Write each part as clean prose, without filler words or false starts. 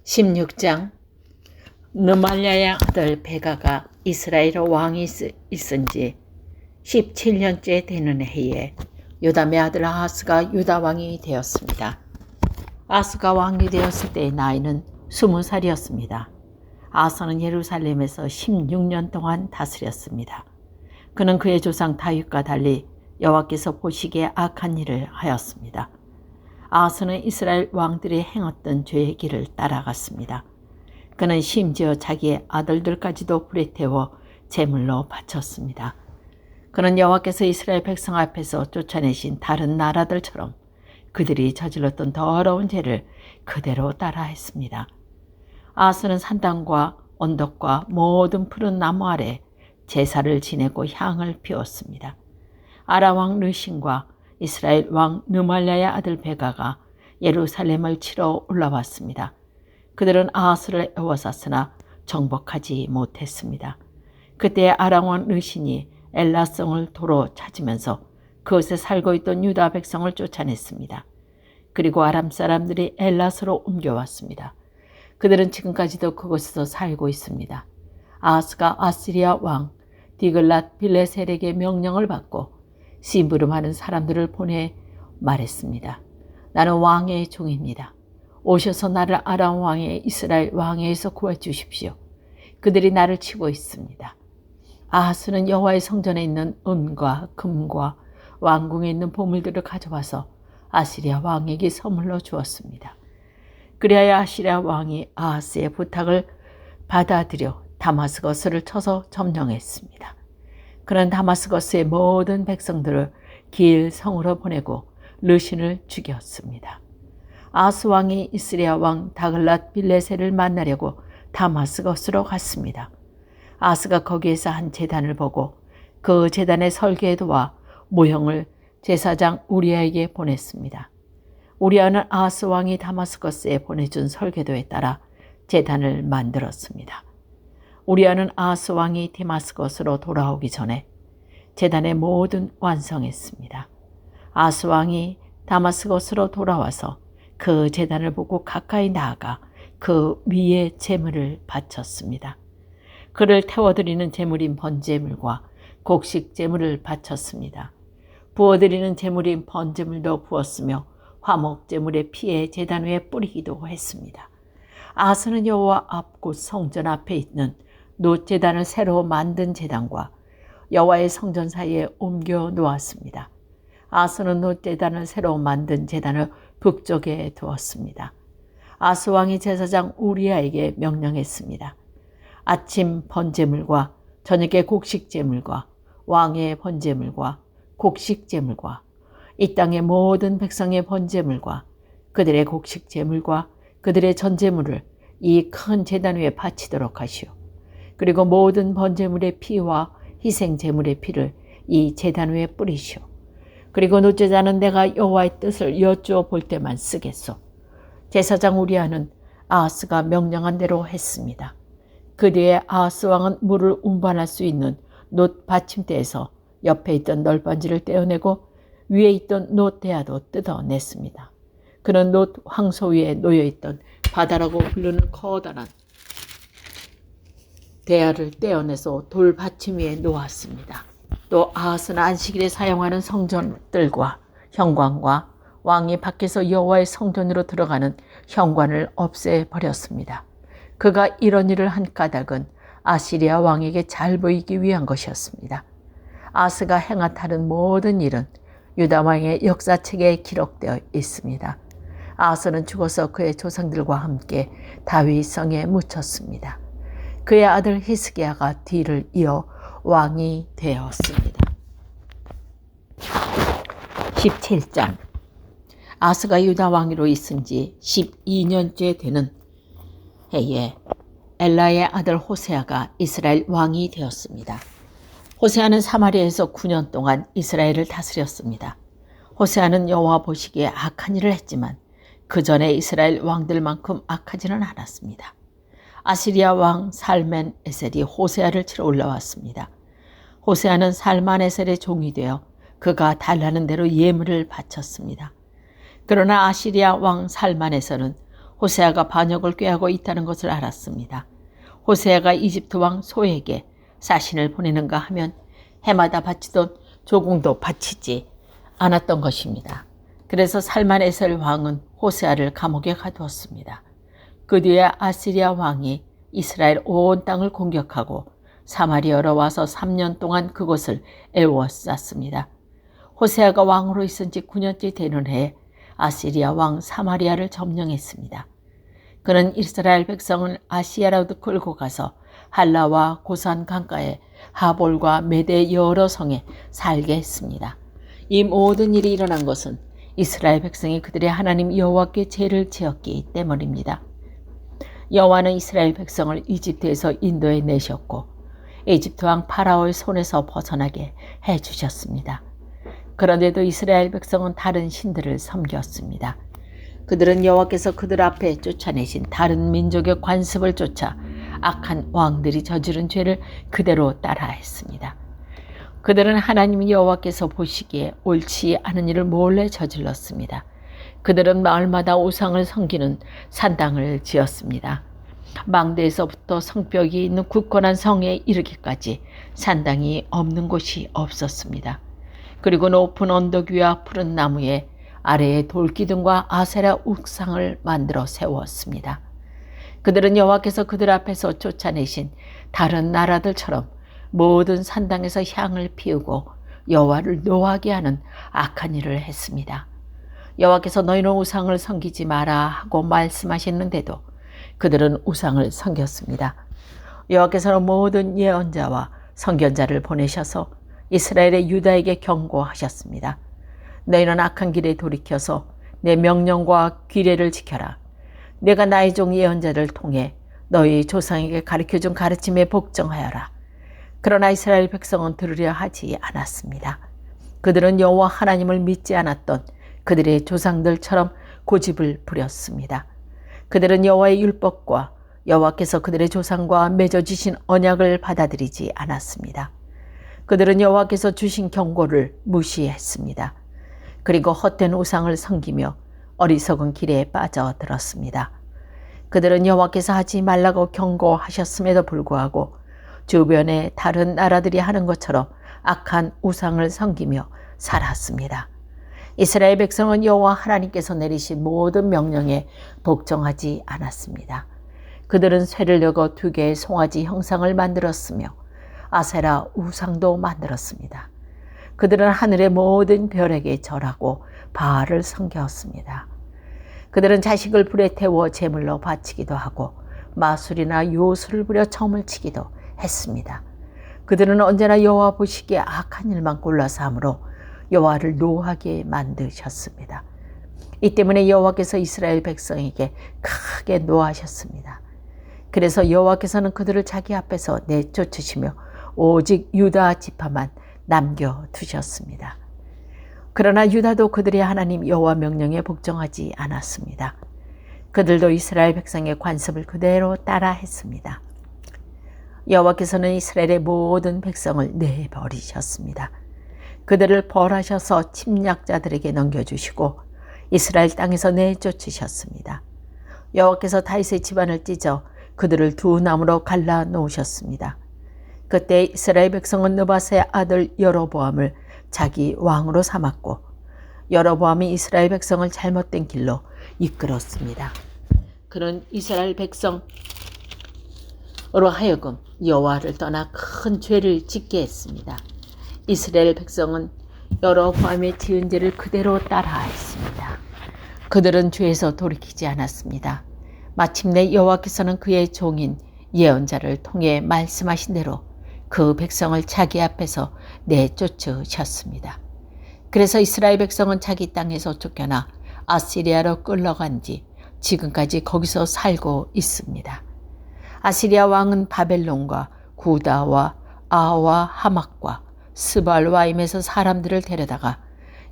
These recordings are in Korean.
16장. 느말랴의 아들 베가가 이스라엘 왕이 있은 지 17년째 되는 해에 요담의 아들 아하스가 유다 왕이 되었습니다. 아하스가 왕이 되었을 때의 나이는 20살이었습니다. 아하스는 예루살렘에서 16년 동안 다스렸습니다. 그는 그의 조상 다윗과 달리 여호와께서 보시기에 악한 일을 하였습니다. 아하스는 이스라엘 왕들이 행했던 죄의 길을 따라갔습니다. 그는 심지어 자기의 아들들까지도 불에 태워 제물로 바쳤습니다. 그는 여호와께서 이스라엘 백성 앞에서 쫓아내신 다른 나라들처럼 그들이 저질렀던 더러운 죄를 그대로 따라했습니다. 아하스는 산당과 언덕과 모든 푸른 나무 아래 제사를 지내고 향을 피웠습니다. 아람 왕 르신과 이스라엘 왕 느말랴의 아들 베가가 예루살렘을 치러 올라왔습니다. 그들은 아하스를 에워쌌으나 정복하지 못했습니다. 그때 아람 왕 르신이 엘라성을 도로 찾으면서 그곳에 살고 있던 유다 백성을 쫓아냈습니다. 그리고 아람 사람들이 엘라스로 옮겨왔습니다. 그들은 지금까지도 그곳에서 살고 있습니다. 아하스가 아시리아 왕 디글랏 빌레셀에게 명령을 받고 심부름하는 사람들을 보내 말했습니다. 나는 왕의 종입니다. 오셔서 나를 아람 왕의 이스라엘 왕에게서 구해주십시오. 그들이 나를 치고 있습니다. 아하스는 여호와의 성전에 있는 은과 금과 왕궁에 있는 보물들을 가져와서 아시리아 왕에게 선물로 주었습니다. 그리하여 아시리아 왕이 아하스의 부탁을 받아들여 다마스거스를 쳐서 점령했습니다. 그는 다마스거스의 모든 백성들을 길 성으로 보내고 르신을 죽였습니다. 아하스 왕이 이스라엘 왕 다글랏 빌레셀을 만나려고 다마스거스로 갔습니다. 아하스가 거기에서 한 제단을 보고 그 제단의 설계에 도와 모형을 제사장 우리아에게 보냈습니다. 우리아는 아하스 왕이 다마스거스에 보내준 설계도에 따라 제단을 만들었습니다. 우리아는 아하스 왕이 다마스거스로 돌아오기 전에 제단의 모든 완성했습니다. 아하스 왕이 다마스거스로 돌아와서 그 제단을 보고 가까이 나아가 그 위에 제물을 바쳤습니다. 그를 태워드리는 제물인 번제물과 곡식 제물을 바쳤습니다. 부어드리는 제물인 번제물도 부었으며 화목 제물의 피에 제단 위에 뿌리기도 했습니다. 아하스는 여호와 앞 곧 성전 앞에 있는 놋제단을 새로 만든 제단과 여호와의 성전 사이에 옮겨 놓았습니다. 아하스는 놋제단을 새로 만든 제단을 북쪽에 두었습니다. 아하스 왕이 제사장 우리아에게 명령했습니다. 아침 번제물과 저녁의 곡식제물과 왕의 번제물과 곡식제물과 이 땅의 모든 백성의 번제물과 그들의 곡식제물과 그들의 전제물을 이 큰 제단 위에 바치도록 하시오. 그리고 모든 번제물의 피와 희생제물의 피를 이 제단 위에 뿌리시오. 그리고 놋제단은 내가 여호와의 뜻을 여쭈어볼 때만 쓰겠소. 제사장 우리아는 아하스가 명령한 대로 했습니다. 그 뒤에 아하스 왕은 물을 운반할 수 있는 놋 받침대에서 옆에 있던 널빤지를 떼어내고 위에 있던 놋 대야도 뜯어냈습니다. 그는 놋 황소 위에 놓여있던 바다라고 부르는 커다란 대야를 떼어내서 돌 받침 위에 놓았습니다. 또 아하스는 안식일에 사용하는 성전들과 현관과 왕이 밖에서 여호와의 성전으로 들어가는 현관을 없애버렸습니다. 그가 이런 일을 한 까닭은 아시리아 왕에게 잘 보이기 위한 것이었습니다. 아하스가 행한 다른 모든 일은 유다 왕의 역사책에 기록되어 있습니다. 아하스는 죽어서 그의 조상들과 함께 다윗 성에 묻혔습니다. 그의 아들 히스기야가 뒤를 이어 왕이 되었습니다. 17장. 아하스가 유다 왕으로 있은 지 12년째 되는 해에 엘라의 아들 호세아가 이스라엘 왕이 되었습니다. 호세아는 사마리아에서 9년 동안 이스라엘을 다스렸습니다. 호세아는 여호와 보시기에 악한 일을 했지만 그 전에 이스라엘 왕들만큼 악하지는 않았습니다. 아시리아 왕 살멘 에셀이 호세아를 치러 올라왔습니다. 호세아는 살만 에셀의 종이 되어 그가 달라는 대로 예물을 바쳤습니다. 그러나 아시리아 왕 살만에서는 호세아가 반역을 꾀하고 있다는 것을 알았습니다. 호세아가 이집트 왕 소에게 사신을 보내는가 하면 해마다 바치던 조공도 바치지 않았던 것입니다. 그래서 살만에셀 왕은 호세아를 감옥에 가두었습니다. 그 뒤에 아시리아 왕이 이스라엘 온 땅을 공격하고 사마리아로 와서 3년 동안 그곳을 애워쌌습니다. 호세아가 왕으로 있은 지 9년째 되는 해에 아시리아 왕 사마리아를 점령했습니다. 그는 이스라엘 백성을 아시아로 끌고 가서 할라와 고산 강가에 하볼과 메대 여러 성에 살게 했습니다. 이 모든 일이 일어난 것은 이스라엘 백성이 그들의 하나님 여호와께 죄를 지었기 때문입니다. 여호와는 이스라엘 백성을 이집트에서 인도해 내셨고 이집트 왕 파라오의 손에서 벗어나게 해주셨습니다. 그런데도 이스라엘 백성은 다른 신들을 섬겼습니다. 그들은 여호와께서 그들 앞에 쫓아내신 다른 민족의 관습을 쫓아 악한 왕들이 저지른 죄를 그대로 따라했습니다. 그들은 하나님 여호와께서 보시기에 옳지 않은 일을 몰래 저질렀습니다. 그들은 마을마다 우상을 섬기는 산당을 지었습니다. 망대에서부터 성벽이 있는 굳건한 성에 이르기까지 산당이 없는 곳이 없었습니다. 그리고 높은 언덕 위와 푸른 나무에 아래에 돌기둥과 아세라 우상을 만들어 세웠습니다. 그들은 여호와께서 그들 앞에서 쫓아내신 다른 나라들처럼 모든 산당에서 향을 피우고 여호와를 노하게 하는 악한 일을 했습니다. 여호와께서 너희는 우상을 섬기지 마라 하고 말씀하셨는데도 그들은 우상을 섬겼습니다. 여호와께서는 모든 예언자와 선견자를 보내셔서 이스라엘의 유다에게 경고하셨습니다. 너희는 악한 길에 돌이켜서 내 명령과 규례를 지켜라. 내가 나의 종 예언자를 통해 너희 조상에게 가르쳐준 가르침에 복종하여라. 그러나 이스라엘 백성은 들으려 하지 않았습니다. 그들은 여호와 하나님을 믿지 않았던 그들의 조상들처럼 고집을 부렸습니다. 그들은 여호와의 율법과 여호와께서 그들의 조상과 맺어주신 언약을 받아들이지 않았습니다. 그들은 여호와께서 주신 경고를 무시했습니다. 그리고 헛된 우상을 섬기며 어리석은 길에 빠져들었습니다. 그들은 여호와께서 하지 말라고 경고하셨음에도 불구하고 주변의 다른 나라들이 하는 것처럼 악한 우상을 섬기며 살았습니다. 이스라엘 백성은 여호와 하나님께서 내리신 모든 명령에 복종하지 않았습니다. 그들은 쇠를 여고 2개의 송아지 형상을 만들었으며 아세라 우상도 만들었습니다. 그들은 하늘의 모든 별에게 절하고 바알을 섬겼습니다. 그들은 자식을 불에 태워 제물로 바치기도 하고 마술이나 요술을 부려 점을 치기도 했습니다. 그들은 언제나 여호와 보시기에 악한 일만 골라서 하므로 여호와를 노하게 만드셨습니다. 이 때문에 여호와께서 이스라엘 백성에게 크게 노하셨습니다. 그래서 여호와께서는 그들을 자기 앞에서 내쫓으시며 오직 유다 지파만 남겨두셨습니다. 그러나 유다도 그들의 하나님 여호와 명령에 복종하지 않았습니다. 그들도 이스라엘 백성의 관습을 그대로 따라했습니다. 여호와께서는 이스라엘의 모든 백성을 내버리셨습니다. 그들을 벌하셔서 침략자들에게 넘겨주시고 이스라엘 땅에서 내쫓으셨습니다. 여호와께서 다윗의 집안을 찢어 그들을 2 나무로 갈라 놓으셨습니다. 그때 이스라엘 백성은 느밧의 아들 여로보암을 자기 왕으로 삼았고 여로보암이 이스라엘 백성을 잘못된 길로 이끌었습니다. 그는 이스라엘 백성으로 하여금 여호와를 떠나 큰 죄를 짓게 했습니다. 이스라엘 백성은 여로보암의 지은 죄를 그대로 따라했습니다. 그들은 죄에서 돌이키지 않았습니다. 마침내 여호와께서는 그의 종인 예언자를 통해 말씀하신 대로 그 백성을 자기 앞에서 내쫓으셨습니다. 그래서 이스라엘 백성은 자기 땅에서 쫓겨나 아시리아로 끌려간 지 지금까지 거기서 살고 있습니다. 아시리아 왕은 바벨론과 구다와 아와 하막과 스발와임에서 사람들을 데려다가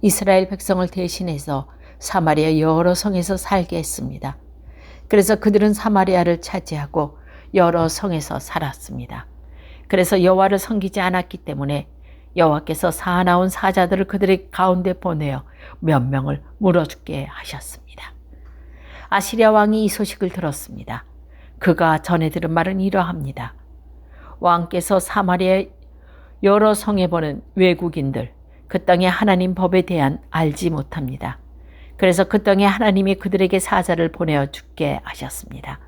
이스라엘 백성을 대신해서 사마리아 여러 성에서 살게 했습니다. 그래서 그들은 사마리아를 차지하고 여러 성에서 살았습니다. 그래서 여호와를 섬기지 않았기 때문에 여호와께서 사나운 사자들을 그들의 가운데 보내어 몇 명을 물어 죽게 하셨습니다. 아시리아 왕이 이 소식을 들었습니다. 그가 전해 들은 말은 이러합니다. 왕께서 사마리아의 여러 성에 보는 외국인들, 그 땅의 하나님 법에 대한 알지 못합니다. 그래서 그 땅에 하나님이 그들에게 사자를 보내어 죽게 하셨습니다.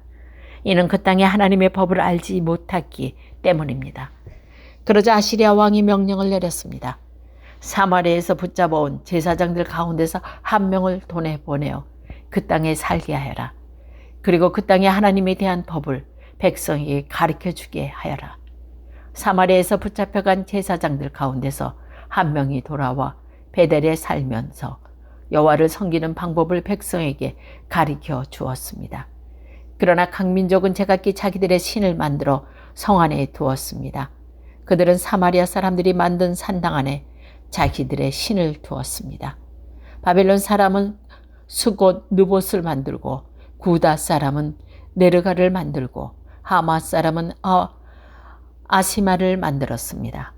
이는 그 땅에 하나님의 법을 알지 못했기 때문입니다. 그러자 아시리아 왕이 명령을 내렸습니다. 사마리아에서 붙잡아온 제사장들 가운데서 한 명을 돈에 보내어 그 땅에 살게 하여라. 그리고 그 땅에 하나님에 대한 법을 백성에게 가르쳐주게 하여라. 사마리아에서 붙잡혀간 제사장들 가운데서 한 명이 돌아와 베델에 살면서 여호와를 섬기는 방법을 백성에게 가르쳐 주었습니다. 그러나 각 민족은 제각기 자기들의 신을 만들어 성 안에 두었습니다. 그들은 사마리아 사람들이 만든 산당 안에 자기들의 신을 두었습니다. 바벨론 사람은 수곳 느봇을 만들고 구다 사람은 네르가를 만들고 하마 사람은 아시마를 만들었습니다.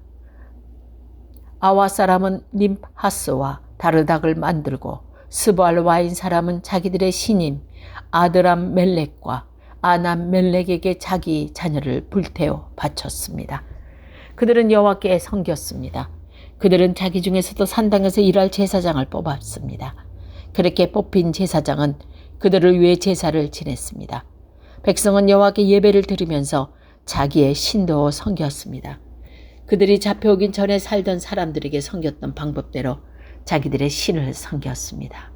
아와 사람은 림하스와 다르닥을 만들고 스보알 와인 사람은 자기들의 신임 아드람 멜렉과 아남 멜렉에게 자기 자녀를 불태워 바쳤습니다. 그들은 여호와께 섬겼습니다. 그들은 자기 중에서도 산당에서 일할 제사장을 뽑았습니다. 그렇게 뽑힌 제사장은 그들을 위해 제사를 지냈습니다. 백성은 여호와께 예배를 드리면서 자기의 신도 섬겼습니다. 그들이 잡혀오긴 전에 살던 사람들에게 섬겼던 방법대로 자기들의 신을 섬겼습니다.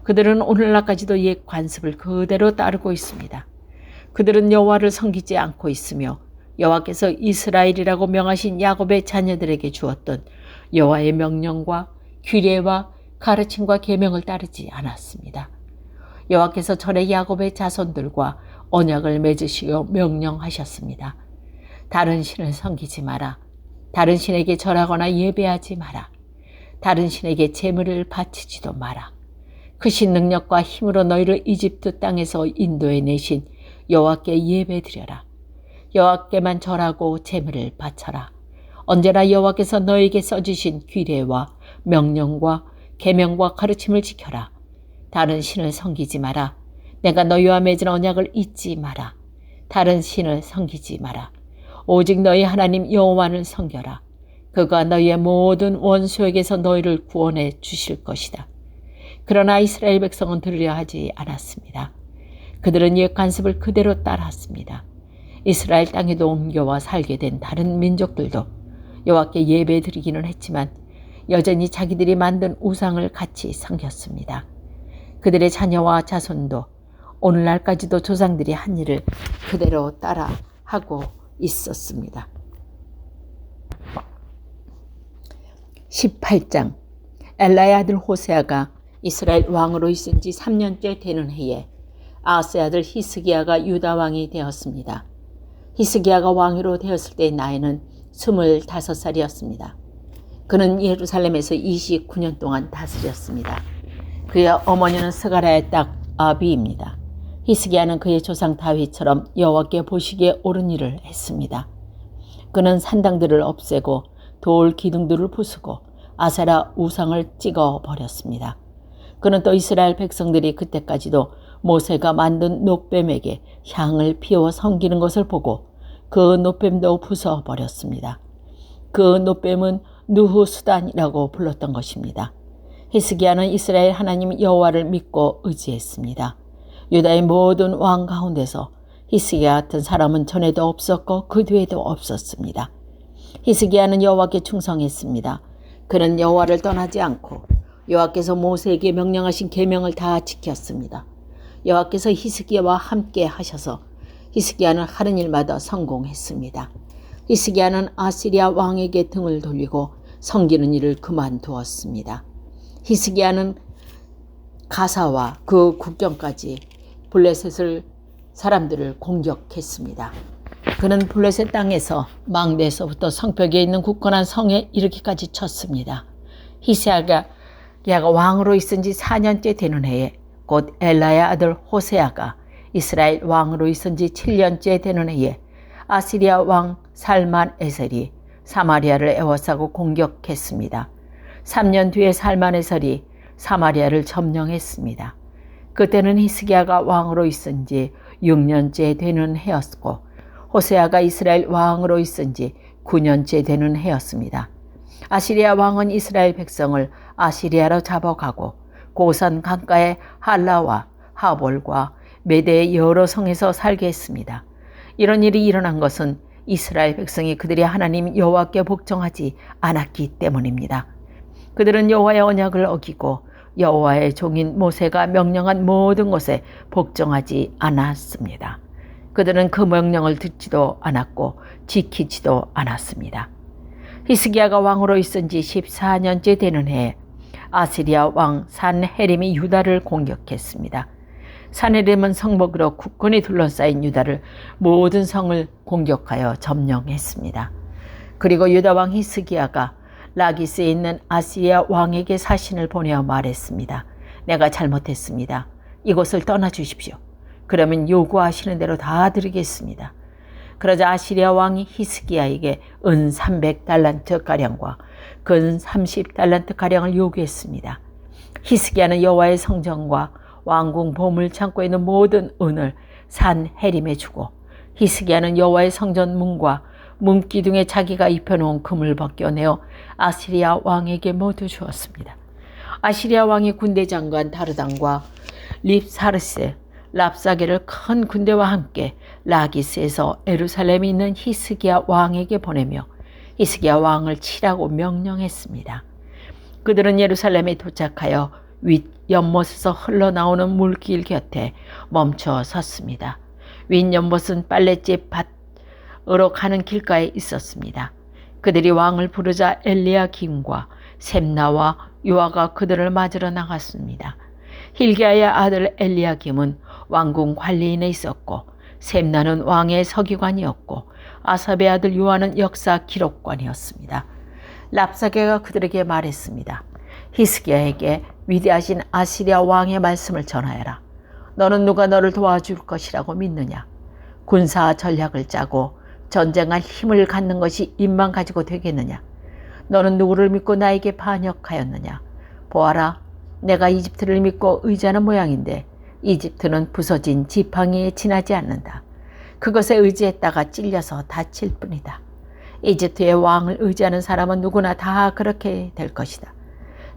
그들은 오늘날까지도 옛 관습을 그대로 따르고 있습니다. 그들은 여호와를 섬기지 않고 있으며 여호와께서 이스라엘이라고 명하신 야곱의 자녀들에게 주었던 여호와의 명령과 규례와 가르침과 계명을 따르지 않았습니다. 여호와께서 전에 야곱의 자손들과 언약을 맺으시어 명령하셨습니다. 다른 신을 섬기지 마라. 다른 신에게 절하거나 예배하지 마라. 다른 신에게 제물을 바치지도 마라. 크신 능력과 힘으로 너희를 이집트 땅에서 인도해 내신 여호와께 예배드려라. 여호와께만 절하고 제물을 바쳐라. 언제나 여호와께서 너에게 써주신 규례와 명령과 계명과 가르침을 지켜라. 다른 신을 섬기지 마라. 내가 너희와 맺은 언약을 잊지 마라. 다른 신을 섬기지 마라. 오직 너희 하나님 여호와를 섬겨라. 그가 너희의 모든 원수에게서 너희를 구원해 주실 것이다. 그러나 이스라엘 백성은 들으려 하지 않았습니다. 그들은 옛 관습을 그대로 따랐습니다. 이스라엘 땅에도 옮겨와 살게 된 다른 민족들도 여호와께 예배 드리기는 했지만 여전히 자기들이 만든 우상을 같이 섬겼습니다. 그들의 자녀와 자손도 오늘날까지도 조상들이 한 일을 그대로 따라하고 있었습니다. 18장 엘라의 아들 호세아가 이스라엘 왕으로 있은 지 3년째 되는 해에 아하스의 아들 히스기야가 유다 왕이 되었습니다. 히스기야가 왕으로 되었을 때의 나이는 25살이었습니다. 그는 예루살렘에서 29년 동안 다스렸습니다. 그의 어머니는 스가랴의 딸 아비입니다. 히스기야는 그의 조상 다윗처럼 여호와께 보시기에 옳은 일을 했습니다. 그는 산당들을 없애고 돌 기둥들을 부수고 아세라 우상을 찍어 버렸습니다. 그는 또 이스라엘 백성들이 그때까지도 모세가 만든 놋뱀에게 향을 피워 섬기는 것을 보고 그 놋뱀도 부숴버렸습니다. 그 놋뱀은 느후수단이라고 불렀던 것입니다. 히스기야는 이스라엘 하나님 여호와를 믿고 의지했습니다. 유다의 모든 왕 가운데서 히스기야 같은 사람은 전에도 없었고 그 뒤에도 없었습니다. 히스기야는 여호와께 충성했습니다. 그는 여호와를 떠나지 않고 여호와께서 모세에게 명령하신 계명을 다 지켰습니다. 여호와께서 히스기야와 함께 하셔서 히스기야는 하는 일마다 성공했습니다. 히스기야는 아시리아 왕에게 등을 돌리고 섬기는 일을 그만두었습니다. 히스기야는 가사와 그 국경까지 블레셋을 사람들을 공격했습니다. 그는 블레셋 땅에서 망대에서부터 성벽에 있는 굳건한 성에 이르기까지 쳤습니다. 히스기야가 왕으로 있은 지 4년째 되는 해에 곧 엘라의 아들 호세아가 이스라엘 왕으로 있은 지 7년째 되는 해에 아시리아 왕 살만에셀이 사마리아를 에워싸고 공격했습니다. 3년 뒤에 살만에셀이 사마리아를 점령했습니다. 그때는 히스기야가 왕으로 있은 지 6년째 되는 해였고 호세아가 이스라엘 왕으로 있은 지 9년째 되는 해였습니다. 아시리아 왕은 이스라엘 백성을 아시리아로 잡아가고 고산 강가의 할라와 하볼과 메대의 여러 성에서 살게 했습니다. 이런 일이 일어난 것은 이스라엘 백성이 그들의 하나님 여호와께 복종하지 않았기 때문입니다. 그들은 여호와의 언약을 어기고 여호와의 종인 모세가 명령한 모든 것에 복종하지 않았습니다. 그들은 그 명령을 듣지도 않았고 지키지도 않았습니다. 히스기야가 왕으로 있은 지 14년째 되는 해에 아시리아 왕 산헤립이 유다를 공격했습니다. 산헤립은 성벽으로 굳건히 둘러싸인 유다를 모든 성을 공격하여 점령했습니다. 그리고 유다 왕 히스기야가 라기스에 있는 아시리아 왕에게 사신을 보내어 말했습니다. 내가 잘못했습니다. 이곳을 떠나주십시오. 그러면 요구하시는 대로 다 드리겠습니다. 그러자 아시리아 왕이 히스기야에게 은 300달란트가량과 금 30달란트가량을 요구했습니다. 히스기야는 여호와의 성전과 왕궁 보물 창고에 있는 모든 은을 산헤립에 주고 히스기야는 여호와의 성전 문과 문기둥에 자기가 입혀놓은 금을 벗겨내어 아시리아 왕에게 모두 주었습니다. 아시리아 왕이 군대 장관 다르단과 립사르세, 랍사게를 큰 군대와 함께 라기스에서 예루살렘에 있는 히스기야 왕에게 보내며 히스기야 왕을 치라고 명령했습니다. 그들은 예루살렘에 도착하여 윗 연못에서 흘러나오는 물길 곁에 멈춰 섰습니다. 윗 연못은 빨랫집 밭으로 가는 길가에 있었습니다. 그들이 왕을 부르자 엘리야김과 셈나와 요아가 그들을 맞으러 나갔습니다. 힐기야의 아들 엘리야김은 왕궁 관리인에 있었고 셈나는 왕의 서기관이었고 아삽의 아들 요아는 역사 기록관이었습니다. 랍사게가 그들에게 말했습니다. 히스기야에게 위대하신 아시리아 왕의 말씀을 전하여라. 너는 누가 너를 도와줄 것이라고 믿느냐? 군사 전략을 짜고 전쟁할 힘을 갖는 것이 입만 가지고 되겠느냐? 너는 누구를 믿고 나에게 반역하였느냐? 보아라, 내가 이집트를 믿고 의지하는 모양인데 이집트는 부서진 지팡이에 지나지 않는다. 그것에 의지했다가 찔려서 다칠 뿐이다. 이집트의 왕을 의지하는 사람은 누구나 다 그렇게 될 것이다.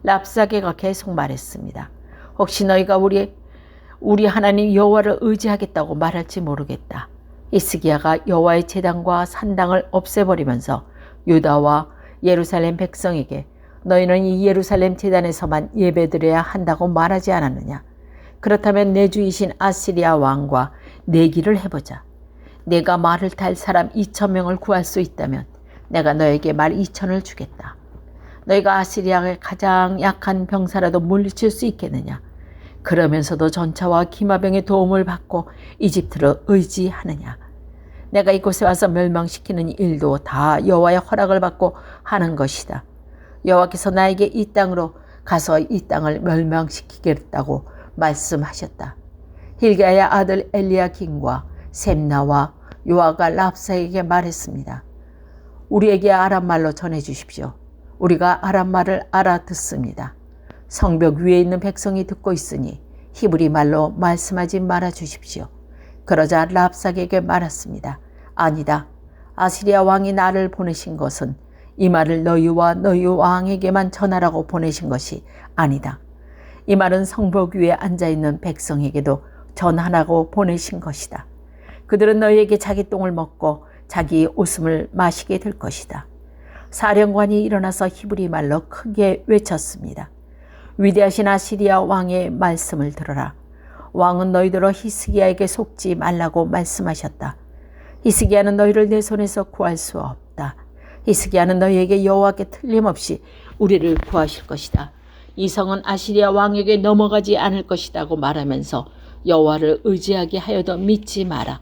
랍사게가 계속 말했습니다. 혹시 너희가 우리 하나님 여호와를 의지하겠다고 말할지 모르겠다. 히스기야가 여호와의 제단과 산당을 없애버리면서 유다와 예루살렘 백성에게 너희는 이 예루살렘 제단에서만 예배드려야 한다고 말하지 않았느냐? 그렇다면 내 주이신 아시리아 왕과 내기를 해보자. 내가 말을 탈 사람 2,000명을 구할 수 있다면 내가 너에게 말 2,000을 주겠다. 너희가 아시리아의 가장 약한 병사라도 물리칠 수 있겠느냐? 그러면서도 전차와 기마병의 도움을 받고 이집트를 의지하느냐? 내가 이곳에 와서 멸망시키는 일도 다 여호와의 허락을 받고 하는 것이다. 여호와께서 나에게 이 땅으로 가서 이 땅을 멸망시키겠다고 말씀하셨다. 힐기야의 아들 엘리야김과 셈나와 요아가 랍사에게 말했습니다. 우리에게 아람말로 전해주십시오. 우리가 아람말을 알아듣습니다. 성벽 위에 있는 백성이 듣고 있으니 히브리 말로 말씀하지 말아주십시오. 그러자 랍사게에게 말했습니다. 아니다. 아시리아 왕이 나를 보내신 것은 이 말을 너희와 너희 왕에게만 전하라고 보내신 것이 아니다. 이 말은 성벽 위에 앉아있는 백성에게도 전하라고 보내신 것이다. 그들은 너희에게 자기 똥을 먹고 자기 오줌을 마시게 될 것이다. 사령관이 일어나서 히브리 말로 크게 외쳤습니다. 위대하신 아시리아 왕의 말씀을 들어라. 왕은 너희들로 히스기야에게 속지 말라고 말씀하셨다. 히스기야는 너희를 내 손에서 구할 수 없다. 히스기야는 너희에게 여호와께 틀림없이 우리를 구하실 것이다. 이 성은 아시리아 왕에게 넘어가지 않을 것이라고 말하면서 여호와를 의지하게 하여도 믿지 마라.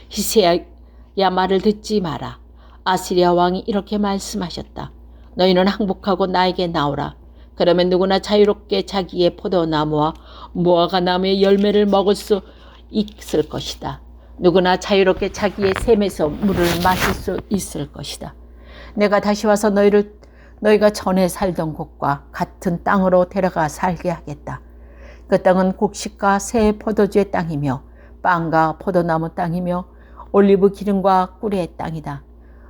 히스기야 말을 듣지 마라. 아시리아 왕이 이렇게 말씀하셨다. 너희는 항복하고 나에게 나오라. 그러면 누구나 자유롭게 자기의 포도나무와 무화과 나무의 열매를 먹을 수 있을 것이다. 누구나 자유롭게 자기의 샘에서 물을 마실 수 있을 것이다. 내가 다시 와서 너희가 전에 살던 곳과 같은 땅으로 데려가 살게 하겠다. 그 땅은 곡식과 새 포도주의 땅이며 빵과 포도나무 땅이며 올리브 기름과 꿀의 땅이다.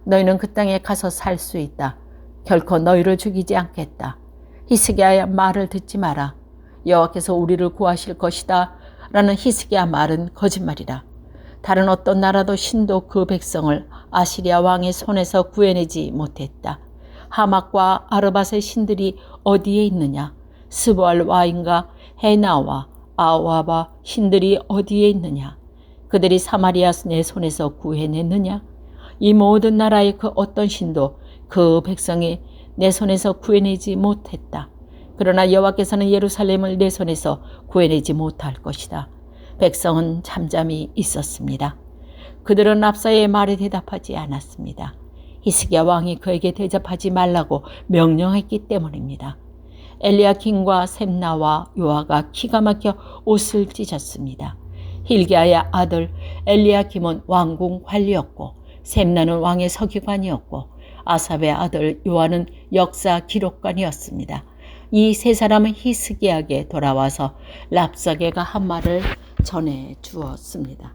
너희는 그 땅에 가서 살 수 있다. 결코 너희를 죽이지 않겠다. 히스기야의 말을 듣지 마라. 여호와께서 우리를 구하실 것이다 라는 히스기야 말은 거짓말이라. 다른 어떤 나라도 신도 그 백성을 아시리아 왕의 손에서 구해내지 못했다. 하맛과 아르밧의 신들이 어디에 있느냐? 스보알 와인과 헤나와 아와바 신들이 어디에 있느냐? 그들이 사마리아 내 손에서 구해냈느냐? 이 모든 나라의 그 어떤 신도 그 백성이 내 손에서 구해내지 못했다. 그러나 여호와께서는 예루살렘을 내 손에서 구해내지 못할 것이다. 백성은 잠잠히 있었습니다. 그들은 랍사의 말에 대답하지 않았습니다. 히스기야 왕이 그에게 대접하지 말라고 명령했기 때문입니다. 엘리야킴과 셈나와 요아가 기가 막혀 옷을 찢었습니다. hil기야의 아들 엘리야킴은 왕궁 관리였고 셈나는 왕의 서기관이었고 아삽의 아들 요아는 역사 기록관이었습니다. 이 세 사람은 히스기야에게 돌아와서 랍사게가 한 말을 전해 주었습니다.